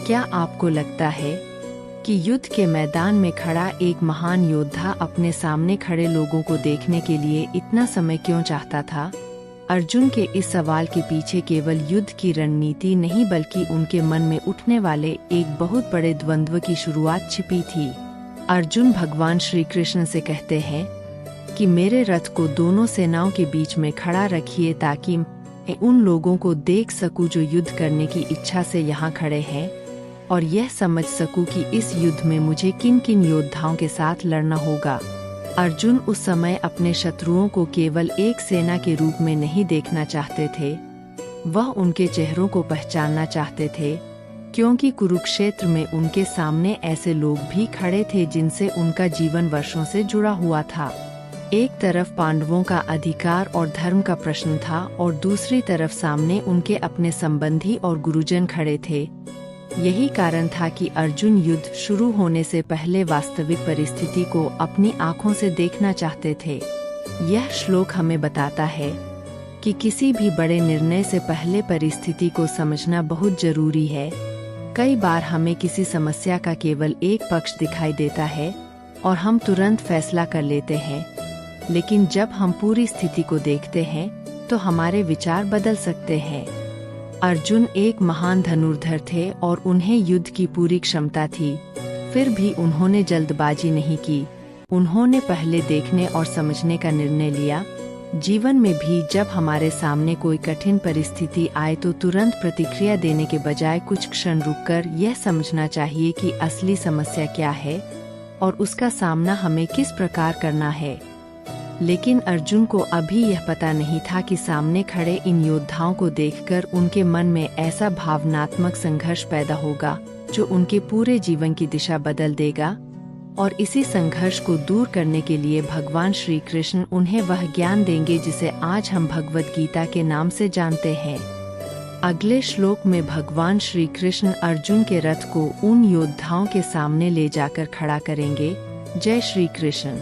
क्या आपको लगता है कि युद्ध के मैदान में खड़ा एक महान योद्धा अपने सामने खड़े लोगों को देखने के लिए इतना समय क्यों चाहता था? अर्जुन के इस सवाल के पीछे केवल युद्ध की रणनीति नहीं बल्कि उनके मन में उठने वाले एक बहुत बड़े द्वंद्व की शुरुआत छिपी थी। अर्जुन भगवान श्री कृष्ण से कहते हैं कि मेरे रथ को दोनों सेनाओं के बीच में खड़ा रखिए ताकि मैं उन लोगों को देख सकूं जो युद्ध करने की इच्छा से यहाँ खड़े हैं और यह समझ सकूं कि इस युद्ध में मुझे किन किन योद्धाओं के साथ लड़ना होगा। अर्जुन उस समय अपने शत्रुओं को केवल एक सेना के रूप में नहीं देखना चाहते थे, वह उनके चेहरों को पहचानना चाहते थे, क्योंकि कुरुक्षेत्र में उनके सामने ऐसे लोग भी खड़े थे जिनसे उनका जीवन वर्षों से जुड़ा हुआ था। एक तरफ पांडवों का अधिकार और धर्म का प्रश्न था और दूसरी तरफ सामने उनके अपने संबंधी और गुरुजन खड़े थे। यही कारण था कि अर्जुन युद्ध शुरू होने से पहले वास्तविक परिस्थिति को अपनी आंखों से देखना चाहते थे। यह श्लोक हमें बताता है कि किसी भी बड़े निर्णय से पहले परिस्थिति को समझना बहुत जरूरी है। कई बार हमें किसी समस्या का केवल एक पक्ष दिखाई देता है और हम तुरंत फैसला कर लेते हैं, लेकिन जब हम पूरी स्थिति को देखते हैं तो हमारे विचार बदल सकते हैं। अर्जुन एक महान धनुर्धर थे और उन्हें युद्ध की पूरी क्षमता थी, फिर भी उन्होंने जल्दबाजी नहीं की। उन्होंने पहले देखने और समझने का निर्णय लिया। जीवन में भी जब हमारे सामने कोई कठिन परिस्थिति आए तो तुरंत प्रतिक्रिया देने के बजाय कुछ क्षण रुककर यह समझना चाहिए कि असली समस्या क्या है और उसका सामना हमें किस प्रकार करना है। लेकिन अर्जुन को अभी यह पता नहीं था कि सामने खड़े इन योद्धाओं को देखकर उनके मन में ऐसा भावनात्मक संघर्ष पैदा होगा जो उनके पूरे जीवन की दिशा बदल देगा। और इसी संघर्ष को दूर करने के लिए भगवान श्री कृष्ण उन्हें वह ज्ञान देंगे जिसे आज हम भगवद गीता के नाम से जानते हैं। अगले श्लोक में भगवान श्री कृष्ण अर्जुन के रथ को उन योद्धाओं के सामने ले जाकर खड़ा करेंगे। जय श्री कृष्ण।